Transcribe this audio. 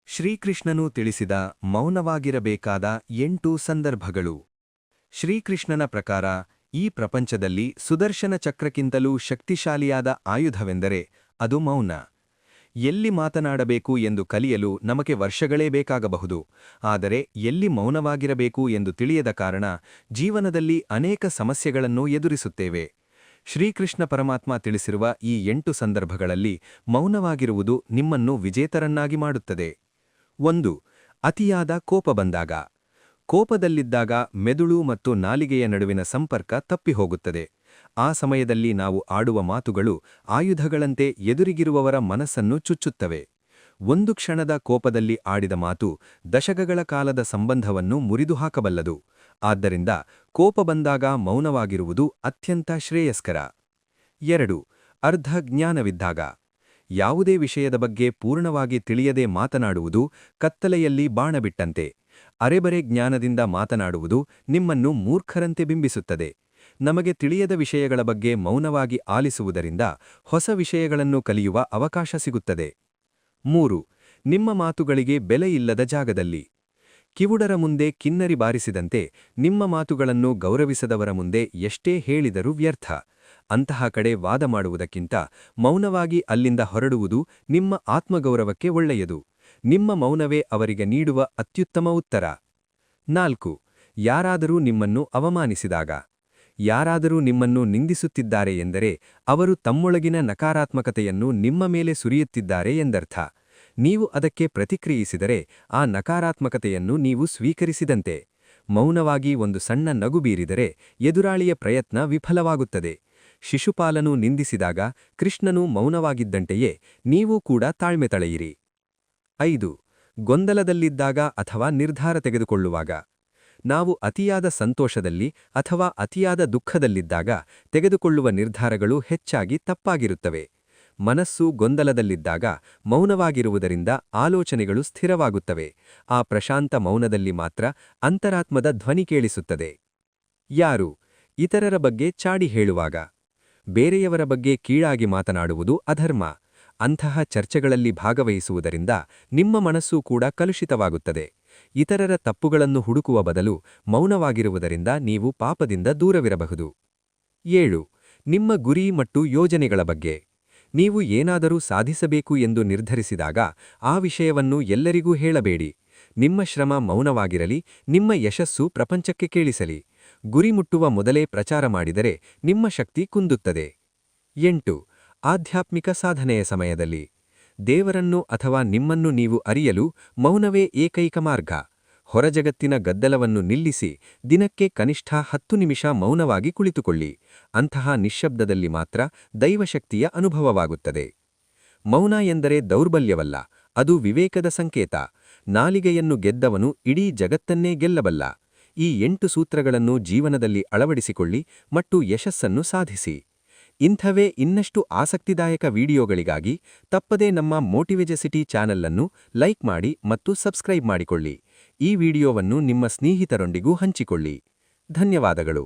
ಶ್ರೀಕೃಷ್ಣನು ತಿಳಿಸಿದ ಮೌನವಾಗಿರಬೇಕಾದ 8 ಸಂದರ್ಭಗಳು. ಶ್ರೀಕೃಷ್ಣನ ಪ್ರಕಾರ ಈ ಪ್ರಪಂಚದಲ್ಲಿ ಸುದರ್ಶನ ಚಕ್ರಕ್ಕಿಂತಲೂ ಶಕ್ತಿಶಾಲಿಯಾದ ಆಯುಧವೆಂದರೆ ಅದು ಮೌನ. ಎಲ್ಲಿ ಮಾತನಾಡಬೇಕು ಎಂದು ಕಲಿಯಲು ನಮಗೆ ವರ್ಷಗಳೇ ಬೇಕಾಗಬಹುದು, ಆದರೆ ಎಲ್ಲಿ ಮೌನವಾಗಿರಬೇಕು ಎಂದು ತಿಳಿಯದ ಕಾರಣ ಜೀವನದಲ್ಲಿ ಅನೇಕ ಸಮಸ್ಯೆಗಳನ್ನು ಎದುರಿಸುತ್ತೇವೆ. ಶ್ರೀಕೃಷ್ಣ ಪರಮಾತ್ಮ ತಿಳಿಸಿರುವ ಈ 8 ಸಂದರ್ಭಗಳಲ್ಲಿ ಮೌನವಾಗಿರುವುದು ನಿಮ್ಮನ್ನು ವಿಜೇತರನ್ನಾಗಿ ಮಾಡುತ್ತದೆ. 1. ಅತಿಯಾದ ಕೋಪ ಬಂದಾಗ. ಕೋಪದಲ್ಲಿದ್ದಾಗ ಮೆದುಳು ಮತ್ತು ನಾಲಿಗೆಯ ನಡುವಿನ ಸಂಪರ್ಕ ತಪ್ಪಿಹೋಗುತ್ತದೆ. ಆ ಸಮಯದಲ್ಲಿ ನಾವು ಆಡುವ ಮಾತುಗಳು ಆಯುಧಗಳಂತೆ ಎದುರಿಗಿರುವವರ ಮನಸ್ಸನ್ನು ಚುಚ್ಚುತ್ತವೆ. ಒಂದು ಕ್ಷಣದ ಕೋಪದಲ್ಲಿ ಆಡಿದ ಮಾತು ದಶಕಗಳ ಕಾಲದ ಸಂಬಂಧವನ್ನು ಮುರಿದುಹಾಕಬಲ್ಲದು. ಆದ್ದರಿಂದ ಕೋಪ ಬಂದಾಗ ಮೌನವಾಗಿರುವುದು ಅತ್ಯಂತ ಶ್ರೇಯಸ್ಕರ. 2. ಅರ್ಧ ಜ್ಞಾನವಿದ್ದಾಗ. ಯಾವುದೇ ವಿಷಯದ ಬಗ್ಗೆ ಪೂರ್ಣವಾಗಿ ತಿಳಿಯದೆ ಮಾತನಾಡುವುದು ಕತ್ತಲೆಯಲ್ಲಿ ಬಾಣ ಬಿಟ್ಟಂತೆ. ಅರೆಬರೆ ಜ್ಞಾನದಿಂದ ಮಾತನಾಡುವುದು ನಿಮ್ಮನ್ನು ಮೂರ್ಖರಂತೆ ಬಿಂಬಿಸುತ್ತದೆ. ನಮಗೆ ತಿಳಿಯದ ವಿಷಯಗಳ ಬಗ್ಗೆ ಮೌನವಾಗಿ ಆಲಿಸುವುದರಿಂದ ಹೊಸ ವಿಷಯಗಳನ್ನು ಕಲಿಯುವ ಅವಕಾಶ ಸಿಗುತ್ತದೆ. 3. ನಿಮ್ಮ ಮಾತುಗಳಿಗೆ ಬೆಲೆಯಿಲ್ಲದ ಜಾಗದಲ್ಲಿ. ಕಿವುಡರ ಮುಂದೆ ಕಿನ್ನರಿ ಬಾರಿಸಿದಂತೆ ನಿಮ್ಮ ಮಾತುಗಳನ್ನು ಗೌರವಿಸದವರ ಮುಂದೆ ಎಷ್ಟೇ ಹೇಳಿದರೂ ವ್ಯರ್ಥ. ಅಂತಹ ಕಡೆ ವಾದ ಮಾಡುವುದಕ್ಕಿಂತ ಮೌನವಾಗಿ ಅಲ್ಲಿಂದ ಹೊರಡುವುದು ನಿಮ್ಮ ಆತ್ಮಗೌರವಕ್ಕೆ ಒಳ್ಳೆಯದು. ನಿಮ್ಮ ಮೌನವೇ ಅವರಿಗೆ ನೀಡುವ ಅತ್ಯುತ್ತಮ ಉತ್ತರ. 4. ಯಾರಾದರೂ ನಿಮ್ಮನ್ನು ಅವಮಾನಿಸಿದಾಗ. ಯಾರಾದರೂ ನಿಮ್ಮನ್ನು ನಿಂದಿಸುತ್ತಿದ್ದಾರೆ ಎಂದರೆ ಅವರು ತಮ್ಮೊಳಗಿನ ನಕಾರಾತ್ಮಕತೆಯನ್ನು ನಿಮ್ಮ ಮೇಲೆ ಸುರಿಯುತ್ತಿದ್ದಾರೆ ಎಂದರ್ಥ. ನೀವು ಅದಕ್ಕೆ ಪ್ರತಿಕ್ರಿಯಿಸಿದರೆ ಆ ನಕಾರಾತ್ಮಕತೆಯನ್ನು ನೀವು ಸ್ವೀಕರಿಸಿದಂತೆ. ಮೌನವಾಗಿ ಒಂದು ಸಣ್ಣ ನಗು ಬೀರಿದರೆ ಎದುರಾಳಿಯ ಪ್ರಯತ್ನ ವಿಫಲವಾಗುತ್ತದೆ. ಶಿಶುಪಾಲನು ನಿಂದಿಸಿದಾಗ ಕೃಷ್ಣನು ಮೌನವಾಗಿದ್ದಂತೆಯೇ ನೀವೂ ಕೂಡ ತಾಳ್ಮೆ ತಳೆಯಿರಿ. 5. ಗೊಂದಲದಲ್ಲಿದ್ದಾಗ ಅಥವಾ ನಿರ್ಧಾರ ತೆಗೆದುಕೊಳ್ಳುವಾಗ. ನಾವು ಅತಿಯಾದ ಸಂತೋಷದಲ್ಲಿ ಅಥವಾ ಅತಿಯಾದ ದುಃಖದಲ್ಲಿದ್ದಾಗ ತೆಗೆದುಕೊಳ್ಳುವ ನಿರ್ಧಾರಗಳು ಹೆಚ್ಚಾಗಿ ತಪ್ಪಾಗಿರುತ್ತವೆ. ಮನಸ್ಸು ಗೊಂದಲದಲ್ಲಿದ್ದಾಗ ಮೌನವಾಗಿರುವುದರಿಂದ ಆಲೋಚನೆಗಳು ಸ್ಥಿರವಾಗುತ್ತವೆ. ಆ ಪ್ರಶಾಂತ ಮೌನದಲ್ಲಿ ಮಾತ್ರ ಅಂತರಾತ್ಮದ ಧ್ವನಿ ಕೇಳಿಸುತ್ತದೆ. ಯಾರು ಇತರರ ಬಗ್ಗೆ ಚಾಡಿ ಹೇಳುವಾಗ. ಬೇರೆಯವರ ಬಗ್ಗೆ ಕೀಳಾಗಿ ಮಾತನಾಡುವುದು ಅಧರ್ಮ. ಅಂತಹ ಚರ್ಚೆಗಳಲ್ಲಿ ಭಾಗವಹಿಸುವುದರಿಂದ ನಿಮ್ಮ ಮನಸ್ಸೂ ಕೂಡ ಕಲುಷಿತವಾಗುತ್ತದೆ. ಇತರರ ತಪ್ಪುಗಳನ್ನು ಹುಡುಕುವ ಬದಲು ಮೌನವಾಗಿರುವುದರಿಂದ ನೀವು ಪಾಪದಿಂದ ದೂರವಿರಬಹುದು. 7. ನಿಮ್ಮ ಗುರಿ ಮತ್ತು ಯೋಜನೆಗಳ ಬಗ್ಗೆ. ನೀವು ಏನಾದರೂ ಸಾಧಿಸಬೇಕು ಎಂದು ನಿರ್ಧರಿಸಿದಾಗ ಆ ವಿಷಯವನ್ನು ಎಲ್ಲರಿಗೂ ಹೇಳಬೇಡಿ. ನಿಮ್ಮ ಶ್ರಮ ಮೌನವಾಗಿರಲಿ, ನಿಮ್ಮ ಯಶಸ್ಸು ಪ್ರಪಂಚಕ್ಕೆ ಕೇಳಿಸಲಿ. ಗುರಿ ಮುಟ್ಟುವ ಮೊದಲೇ ಪ್ರಚಾರ ಮಾಡಿದರೆ ನಿಮ್ಮ ಶಕ್ತಿ ಕುಂದುತ್ತದೆ. 8. ಆಧ್ಯಾತ್ಮಿಕ ಸಾಧನೆಯ ಸಮಯದಲ್ಲಿ. ದೇವರನ್ನು ಅಥವಾ ನಿಮ್ಮನ್ನು ನೀವು ಅರಿಯಲು ಮೌನವೇ ಏಕೈಕ ಮಾರ್ಗ. ಹೊರಜಗತ್ತಿನ ಗದ್ದಲವನ್ನು ನಿಲ್ಲಿಸಿ ದಿನಕ್ಕೆ ಕನಿಷ್ಠ 10 ನಿಮಿಷ ಮೌನವಾಗಿ ಕುಳಿತುಕೊಳ್ಳಿ. ಅಂತಹ ನಿಶ್ಶಬ್ದದಲ್ಲಿ ಮಾತ್ರ ದೈವಶಕ್ತಿಯ ಅನುಭವವಾಗುತ್ತದೆ. ಮೌನ ಎಂದರೆ ದೌರ್ಬಲ್ಯವಲ್ಲ, ಅದು ವಿವೇಕದ ಸಂಕೇತ. ನಾಲಿಗೆಯನ್ನು ಗೆದ್ದವನು ಇಡೀ ಜಗತ್ತನ್ನೇ ಗೆಲ್ಲಬಲ್ಲ. ಈ 8 ಸೂತ್ರಗಳನ್ನು ಜೀವನದಲ್ಲಿ ಅಳವಡಿಸಿಕೊಳ್ಳಿ ಮತ್ತು ಯಶಸ್ಸನ್ನು ಸಾಧಿಸಿ. ಇಂಥವೇ ಇನ್ನಷ್ಟು ಆಸಕ್ತಿದಾಯಕ ವಿಡಿಯೋಗಳಿಗಾಗಿ ತಪ್ಪದೇ ನಮ್ಮ ಮೋಟಿವೇಜಸಿಟಿ ಚಾನೆಲ್ ಅನ್ನು ಲೈಕ್ ಮಾಡಿ ಮತ್ತು ಸಬ್ಸ್ಕ್ರೈಬ್ ಮಾಡಿಕೊಳ್ಳಿ. ಈ ವಿಡಿಯೋವನ್ನು ನಿಮ್ಮ ಸ್ನೇಹಿತರೊಂದಿಗೂ ಹಂಚಿಕೊಳ್ಳಿ. ಧನ್ಯವಾದಗಳು.